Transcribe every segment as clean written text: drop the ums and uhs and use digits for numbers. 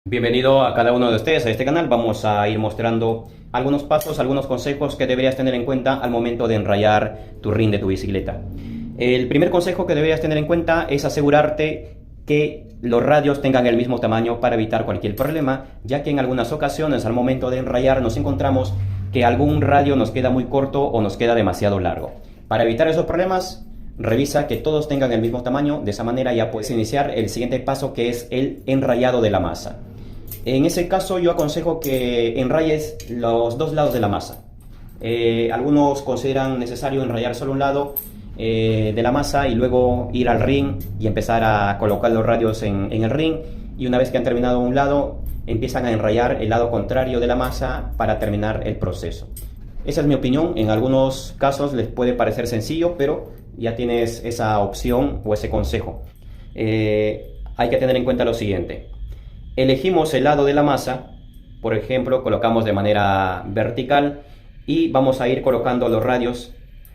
Bienvenido a cada uno de ustedes a este canal. Vamos a ir mostrando algunos pasos, algunos consejos que deberías tener en cuenta al momento de enrayar tu rin de tu bicicleta. El primer consejo que deberías tener en cuenta es asegurarte que los radios tengan el mismo tamaño para evitar cualquier problema, ya que en algunas ocasiones al momento de enrayar nos encontramos que algún radio nos queda muy corto o nos queda demasiado largo. Para evitar esos problemas, revisa que todos tengan el mismo tamaño. De esa manera ya puedes iniciar el siguiente paso, que es el enrayado de la masa. En ese caso yo aconsejo que enrayes los dos lados de la masa. Algunos consideran necesario enrayar solo un lado de la masa y luego ir al ring y empezar a colocar los radios en el ring, y una vez que han terminado un lado empiezan a enrayar el lado contrario de la masa para terminar el proceso. Esa es mi opinión. En algunos casos les puede parecer sencillo, pero ya tienes esa opción o ese consejo. Hay que tener en cuenta lo siguiente: elegimos el lado de la masa, por ejemplo, colocamos de manera vertical y vamos a ir colocando los radios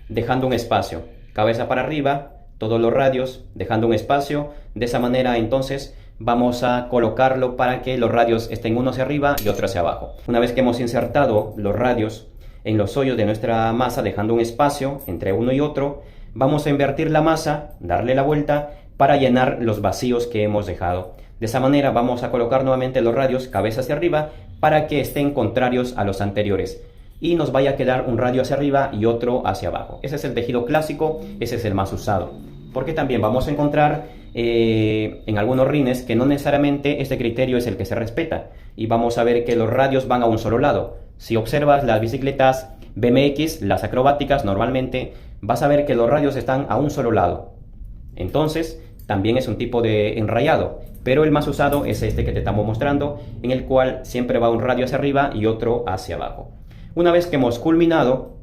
dejando un espacio, cabeza para arriba, todos los radios dejando un espacio. De esa manera entonces vamos a colocarlo para que los radios estén uno hacia arriba y otro hacia abajo. Una vez que hemos insertado los radios en los hoyos de nuestra masa dejando un espacio entre uno y otro, vamos a invertir la masa, darle la vuelta para llenar los vacíos que hemos dejado. De esa manera vamos a colocar nuevamente los radios cabeza hacia arriba para que estén contrarios a los anteriores y nos vaya a quedar un radio hacia arriba y otro hacia abajo. Ese es el tejido clásico, ese es el más usado, porque también vamos a encontrar en algunos rines que no necesariamente este criterio es el que se respeta, y vamos a ver que los radios van a un solo lado. Si observas las bicicletas BMX, las acrobáticas, normalmente vas a ver que los radios están a un solo lado. Entonces también es un tipo de enrayado, pero el más usado es este que te estamos mostrando, en el cual siempre va un radio hacia arriba y otro hacia abajo. Una vez que hemos culminado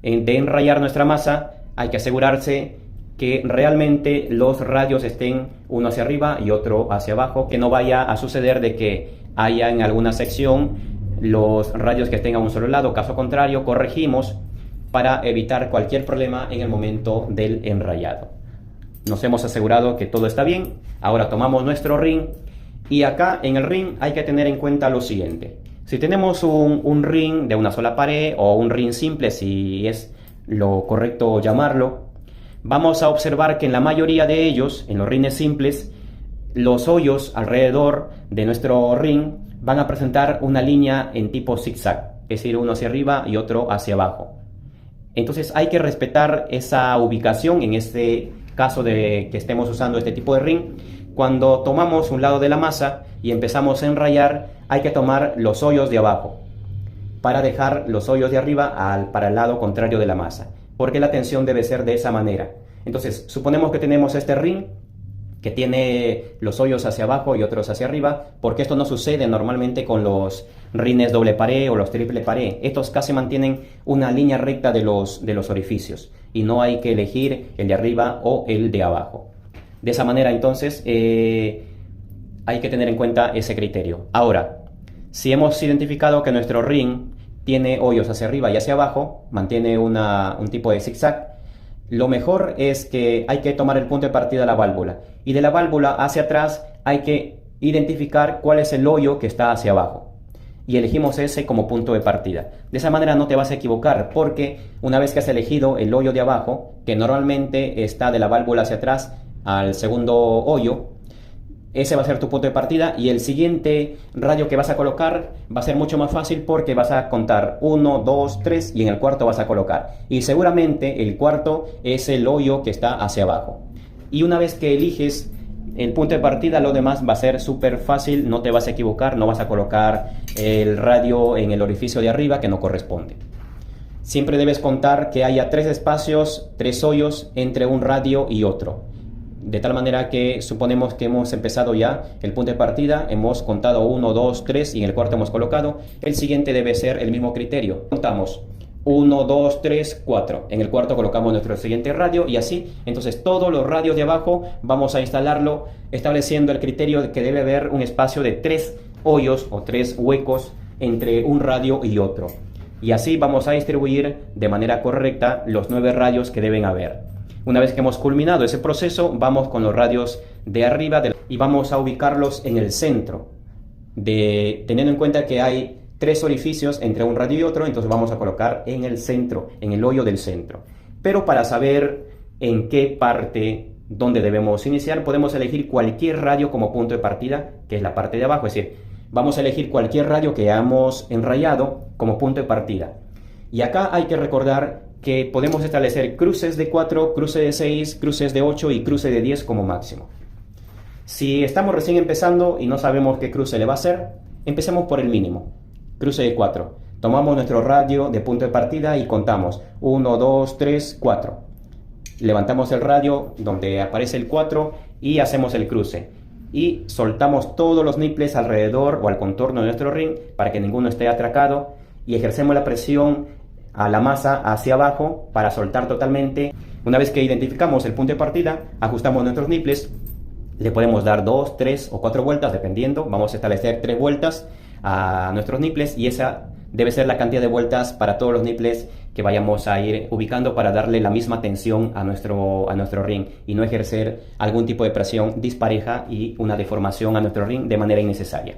de enrayar nuestra masa, hay que asegurarse que realmente los radios estén uno hacia arriba y otro hacia abajo, que no vaya a suceder de que haya en alguna sección los radios que estén a un solo lado. Caso contrario, corregimos para evitar cualquier problema en el momento del enrayado. Nos hemos asegurado que todo está bien. Ahora tomamos nuestro ring, y acá en el ring hay que tener en cuenta lo siguiente: si tenemos un ring de una sola pared, o un ring simple si es lo correcto llamarlo, vamos a observar que en la mayoría de ellos, en los rines simples, los hoyos alrededor de nuestro ring van a presentar una línea en tipo zigzag, es decir, uno hacia arriba y otro hacia abajo. Entonces hay que respetar esa ubicación en este caso de que estemos usando este tipo de ring. Cuando tomamos un lado de la masa y empezamos a enrayar, hay que tomar los hoyos de abajo para dejar los hoyos de arriba para el lado contrario de la masa, porque la tensión debe ser de esa manera. Entonces, suponemos que tenemos este ring que tiene los hoyos hacia abajo y otros hacia arriba, porque esto no sucede normalmente con los rines doble pared o los triple pared. Estos casi mantienen una línea recta de los orificios, y no hay que elegir el de arriba o el de abajo. De esa manera entonces hay que tener en cuenta ese criterio. Ahora, si hemos identificado que nuestro ring tiene hoyos hacia arriba y hacia abajo, mantiene un tipo de zigzag, lo mejor es que hay que tomar el punto de partida de la válvula, y de la válvula hacia atrás hay que identificar cuál es el hoyo que está hacia abajo, y elegimos ese como punto de partida. De esa manera no te vas a equivocar, porque una vez que has elegido el hoyo de abajo, que normalmente está de la válvula hacia atrás al segundo hoyo, ese va a ser tu punto de partida, y el siguiente radio que vas a colocar va a ser mucho más fácil, porque vas a contar 1, 2, 3 y en el cuarto vas a colocar, y seguramente el cuarto es el hoyo que está hacia abajo. Y una vez que eliges el punto de partida, lo demás va a ser súper fácil, no te vas a equivocar, no vas a colocar el radio en el orificio de arriba que no corresponde. Siempre debes contar que haya 3 espacios, 3 hoyos entre un radio y otro. De tal manera que suponemos que hemos empezado ya el punto de partida, hemos contado 1, 2, 3 y en el cuarto hemos colocado. El siguiente debe ser el mismo criterio. Contamos 1, 2, 3, 4. En el cuarto colocamos nuestro siguiente radio, y así. Entonces todos los radios de abajo vamos a instalarlo estableciendo el criterio de que debe haber un espacio de 3 hoyos o 3 huecos entre un radio y otro. Y así vamos a distribuir de manera correcta los 9 radios que deben haber. Una vez que hemos culminado ese proceso, vamos con los radios de arriba y vamos a ubicarlos en el centro. teniendo en cuenta que hay tres orificios entre un radio y otro, entonces vamos a colocar en el centro, en el hoyo del centro. Pero para saber en qué parte, dónde debemos iniciar, podemos elegir cualquier radio como punto de partida, que es la parte de abajo. Es decir, vamos a elegir cualquier radio que hayamos enrayado como punto de partida. Y acá hay que recordar que podemos establecer cruces de 4, cruces de 6, cruces de 8 y cruces de 10 como máximo. Si estamos recién empezando y no sabemos qué cruce le va a hacer, empecemos por el mínimo. Cruce de 4. Tomamos nuestro radio de punto de partida y contamos 1, 2, 3, 4. Levantamos el radio donde aparece el 4 y hacemos el cruce. Y soltamos todos los nipples alrededor o al contorno de nuestro ring para que ninguno esté atracado y ejercemos la presión a la masa hacia abajo para soltar totalmente. Una vez que identificamos el punto de partida, ajustamos nuestros nipples. Le podemos dar 2, 3 o 4 vueltas dependiendo. Vamos a establecer 3 vueltas a nuestros nipples y esa debe ser la cantidad de vueltas para todos los nipples que vayamos a ir ubicando para darle la misma tensión a nuestro ring y no ejercer algún tipo de presión dispareja y una deformación a nuestro ring de manera innecesaria.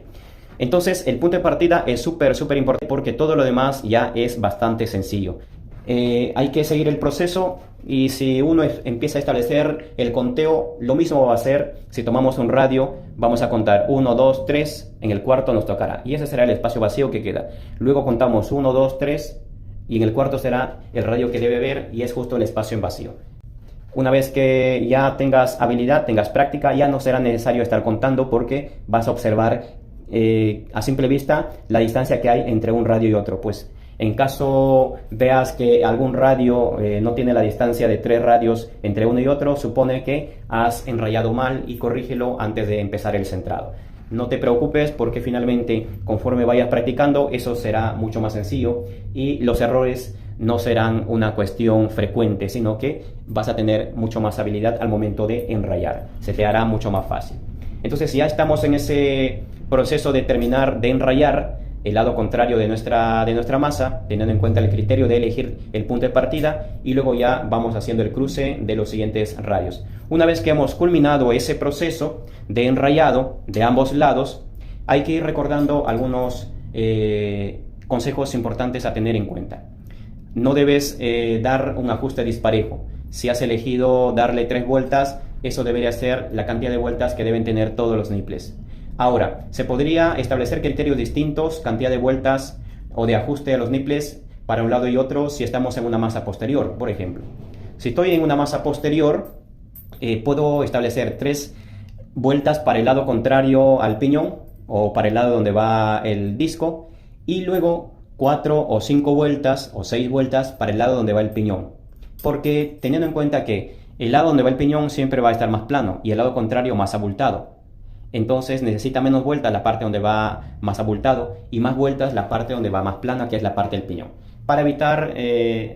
Entonces el punto de partida es súper importante porque todo lo demás ya es bastante sencillo. Hay que seguir el proceso y si uno empieza a establecer el conteo, lo mismo va a hacer si tomamos un radio, vamos a contar 1, 2, 3, en el cuarto nos tocará y ese será el espacio vacío que queda. Luego contamos 1, 2, 3 y en el cuarto será el radio que debe ver y es justo el espacio en vacío. Una vez que ya tengas habilidad, tengas práctica, ya no será necesario estar contando porque vas a observar a simple vista la distancia que hay entre un radio y otro. Pues en caso veas que algún radio no tiene la distancia de 3 radios entre uno y otro, supone que has enrayado mal y corrígelo antes de empezar el centrado. No te preocupes porque finalmente conforme vayas practicando eso será mucho más sencillo y los errores no serán una cuestión frecuente, sino que vas a tener mucho más habilidad al momento de enrayar. Se te hará mucho más fácil. Entonces ya estamos en ese proceso de terminar de enrayar el lado contrario de nuestra masa, teniendo en cuenta el criterio de elegir el punto de partida y luego ya vamos haciendo el cruce de los siguientes radios. Una vez que hemos culminado ese proceso de enrayado de ambos lados, hay que ir recordando algunos consejos importantes a tener en cuenta. No debes dar un ajuste disparejo. Si has elegido darle 3 vueltas, eso debería ser la cantidad de vueltas que deben tener todos los nipples. Ahora, se podría establecer criterios distintos, cantidad de vueltas o de ajuste a los nipples para un lado y otro si estamos en una masa posterior, por ejemplo. Si estoy en una masa posterior, puedo establecer 3 vueltas para el lado contrario al piñón o para el lado donde va el disco y luego 4 o 5 vueltas o 6 vueltas para el lado donde va el piñón. Porque teniendo en cuenta que el lado donde va el piñón siempre va a estar más plano y el lado contrario más abultado. Entonces necesita menos vueltas la parte donde va más abultado y más vueltas la parte donde va más plana, que es la parte del piñón. Para evitar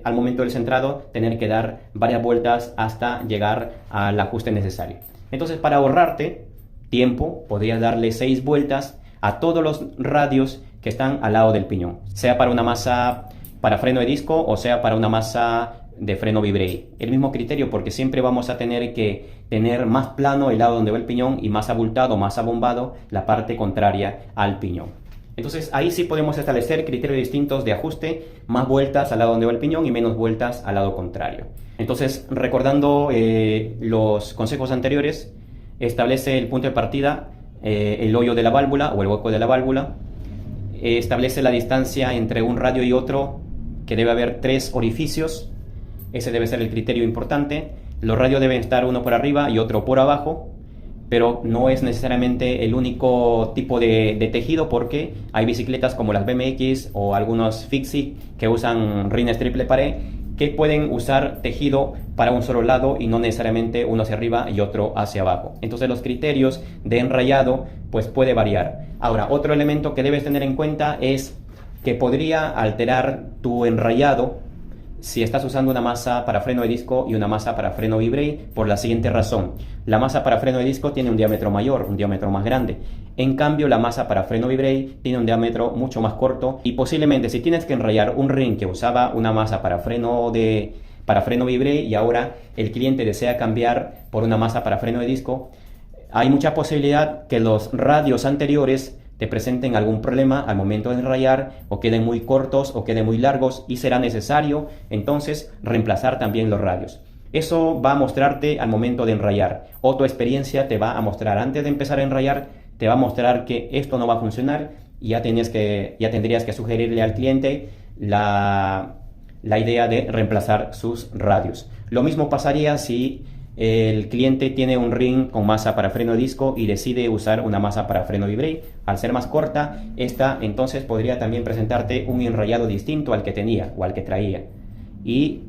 al momento del centrado tener que dar varias vueltas hasta llegar al ajuste necesario. Entonces para ahorrarte tiempo podrías darle 6 vueltas a todos los radios que están al lado del piñón. Sea para una masa para freno de disco o sea para una masa de freno V-Brake. El mismo criterio porque siempre vamos a tener que tener más plano el lado donde va el piñón y más abultado, más abombado la parte contraria al piñón. Entonces ahí sí podemos establecer criterios distintos de ajuste, más vueltas al lado donde va el piñón y menos vueltas al lado contrario. Entonces recordando los consejos anteriores, establece el punto de partida, el hoyo de la válvula o el hueco de la válvula, establece la distancia entre un radio y otro, que debe haber 3 orificios. Ese debe ser el criterio importante. Los radios deben estar uno por arriba y otro por abajo, pero no es necesariamente el único tipo de tejido porque hay bicicletas como las BMX o algunos Fixie que usan rines triple pared que pueden usar tejido para un solo lado y no necesariamente uno hacia arriba y otro hacia abajo. Entonces los criterios de enrayado pues puede variar. Ahora, otro elemento que debes tener en cuenta es que podría alterar tu enrayado si estás usando una masa para freno de disco y una masa para freno V-Brake por la siguiente razón. La masa para freno de disco tiene un diámetro mayor, un diámetro más grande. En cambio, la masa para freno V-Brake tiene un diámetro mucho más corto y posiblemente si tienes que enrayar un ring que usaba una masa para freno V-Brake y ahora el cliente desea cambiar por una masa para freno de disco, hay mucha posibilidad que los radios anteriores te presenten algún problema al momento de enrayar, o queden muy cortos o queden muy largos, y será necesario entonces reemplazar también los radios. Eso va a mostrarte al momento de enrayar, o tu experiencia te va a mostrar antes de empezar a enrayar, te va a mostrar que esto no va a funcionar, y ya tendrías que sugerirle al cliente la idea de reemplazar sus radios. Lo mismo pasaría si el cliente tiene un ring con masa para freno de disco y decide usar una masa para freno de brake. Al ser más corta, esta entonces podría también presentarte un enrayado distinto al que tenía o al que traía. Y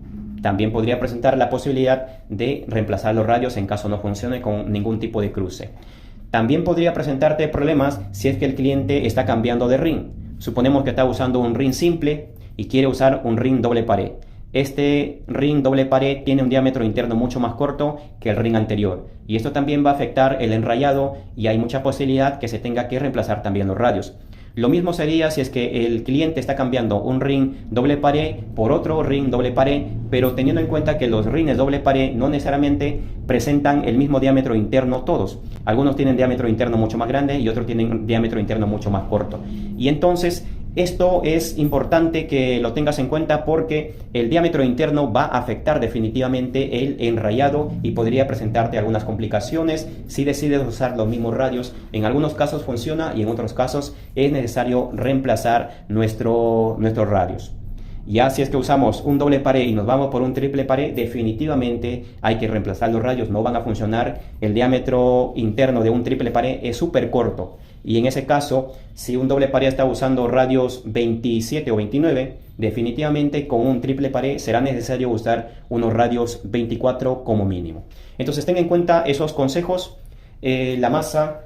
también podría presentar la posibilidad de reemplazar los radios en caso no funcione con ningún tipo de cruce. También podría presentarte problemas si es que el cliente está cambiando de ring. Suponemos que está usando un ring simple y quiere usar un ring doble pared. Este ring doble pared tiene un diámetro interno mucho más corto que el ring anterior, y esto también va a afectar el enrayado, y hay mucha posibilidad que se tenga que reemplazar también los radios. Lo mismo sería si es que el cliente está cambiando un ring doble pared por otro ring doble pared, pero teniendo en cuenta que los rines doble pared no necesariamente presentan el mismo diámetro interno todos. Algunos tienen diámetro interno mucho más grande y otros tienen diámetro interno mucho más corto. Y entonces esto es importante que lo tengas en cuenta, porque el diámetro interno va a afectar definitivamente el enrayado y podría presentarte algunas complicaciones si decides usar los mismos radios. En algunos casos funciona y en otros casos es necesario reemplazar nuestros radios. Ya si es que usamos un doble pared y nos vamos por un triple pared, definitivamente hay que reemplazar los radios, no van a funcionar. El diámetro interno de un triple pared es súper corto, y en ese caso, si un doble pared está usando radios 27 o 29, definitivamente con un triple pared será necesario usar unos radios 24 como mínimo. Entonces ten en cuenta esos consejos. La masa,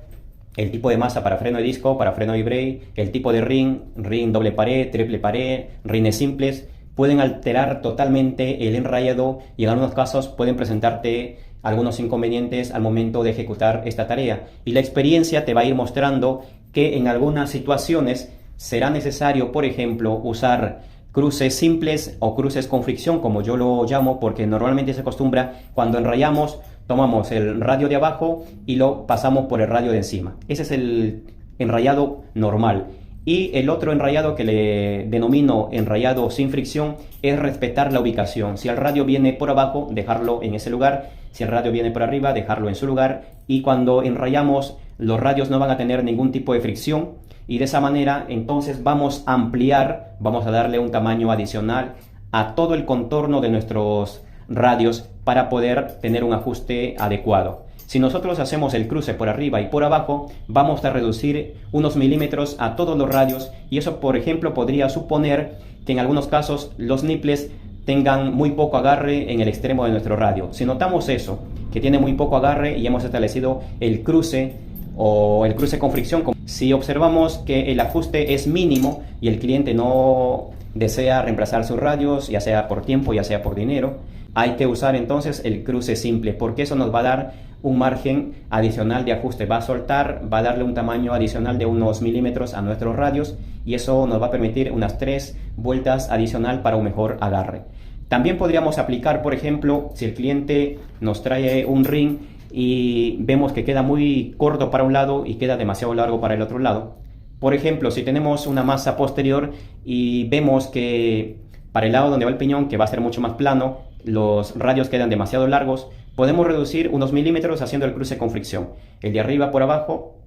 el tipo de masa para freno de disco, para freno de brake, el tipo de ring doble pared, triple pared, rines simples, pueden alterar totalmente el enrayado, y en algunos casos pueden presentarte algunos inconvenientes al momento de ejecutar esta tarea. Y la experiencia te va a ir mostrando que en algunas situaciones será necesario, por ejemplo, usar cruces simples o cruces con fricción, como yo lo llamo, porque normalmente se acostumbra cuando enrayamos, tomamos el radio de abajo y lo pasamos por el radio de encima. Ese es el enrayado normal. Y el otro enrayado, que le denomino enrayado sin fricción, es respetar la ubicación. Si el radio viene por abajo, dejarlo en ese lugar. Si el radio viene por arriba, dejarlo en su lugar. Y cuando enrayamos, los radios no van a tener ningún tipo de fricción. Y de esa manera, entonces vamos a ampliar, vamos a darle un tamaño adicional a todo el contorno de nuestros radios para poder tener un ajuste adecuado. Si nosotros hacemos el cruce por arriba y por abajo, vamos a reducir unos milímetros a todos los radios, y eso, por ejemplo, podría suponer que en algunos casos los nipples tengan muy poco agarre en el extremo de nuestro radio. Si notamos eso, que tiene muy poco agarre y hemos establecido el cruce o el cruce con fricción, si observamos que el ajuste es mínimo y el cliente no desea reemplazar sus radios, ya sea por tiempo, ya sea por dinero, hay que usar entonces el cruce simple, porque eso nos va a dar un margen adicional de ajuste, va a soltar, va a darle un tamaño adicional de unos milímetros a nuestros radios, y eso nos va a permitir unas 3 vueltas adicional para un mejor agarre. También podríamos aplicar, por ejemplo, si el cliente nos trae un ring y vemos que queda muy corto para un lado y queda demasiado largo para el otro lado. Por ejemplo, si tenemos una masa posterior y vemos que para el lado donde va el piñón, que va a ser mucho más plano, los radios quedan demasiado largos, podemos reducir unos milímetros haciendo el cruce con fricción. El de arriba por abajo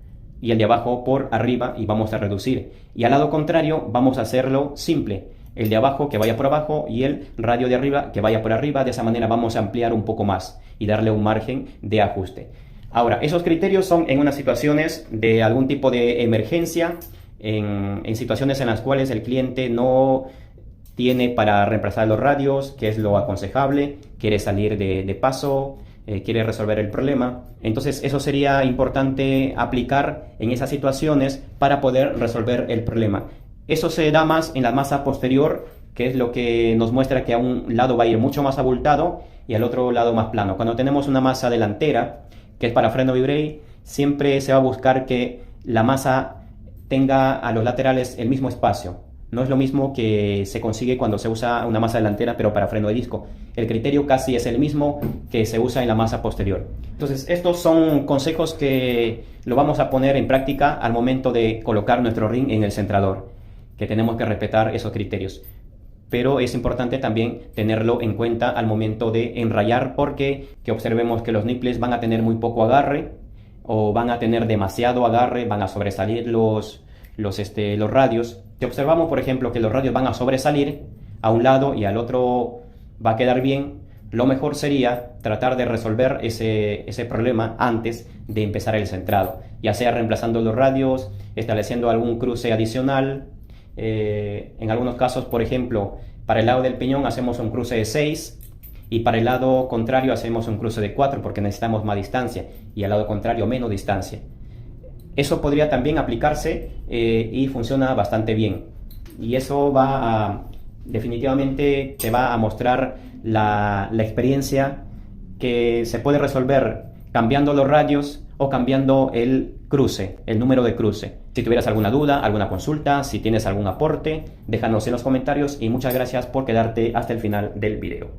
y el de abajo por arriba, y vamos a reducir. Y al lado contrario vamos a hacerlo simple. El de abajo que vaya por abajo y el radio de arriba que vaya por arriba. De esa manera vamos a ampliar un poco más y darle un margen de ajuste. Ahora, esos criterios son en unas situaciones de algún tipo de emergencia, en situaciones en las cuales el cliente no tiene para reemplazar los radios, que es lo aconsejable, quiere salir de paso, quiere resolver el problema. Entonces eso sería importante aplicar en esas situaciones para poder resolver el problema. Eso se da más en la masa posterior, que es lo que nos muestra que a un lado va a ir mucho más abultado y al otro lado más plano. Cuando tenemos una masa delantera, que es para freno y brake, siempre se va a buscar que la masa tenga a los laterales el mismo espacio. No es lo mismo que se consigue cuando se usa una masa delantera, pero para freno de disco. El criterio casi es el mismo que se usa en la masa posterior. Entonces, estos son consejos que lo vamos a poner en práctica al momento de colocar nuestro ring en el centrador, que tenemos que respetar esos criterios. Pero es importante también tenerlo en cuenta al momento de enrayar, porque que observemos que los nipples van a tener muy poco agarre o van a tener demasiado agarre, van a sobresalir los radios. Si observamos, por ejemplo, que los radios van a sobresalir a un lado y al otro va a quedar bien, lo mejor sería tratar de resolver ese problema antes de empezar el centrado, ya sea reemplazando los radios, estableciendo algún cruce adicional. En algunos casos, por ejemplo, para el lado del piñón hacemos un cruce de 6 y para el lado contrario hacemos un cruce de 4 porque necesitamos más distancia y al lado contrario menos distancia. Eso podría también aplicarse y funciona bastante bien. Y eso definitivamente te va a mostrar la experiencia que se puede resolver cambiando los radios o cambiando el cruce, el número de cruce. Si tuvieras alguna duda, alguna consulta, si tienes algún aporte, déjanos en los comentarios y muchas gracias por quedarte hasta el final del video.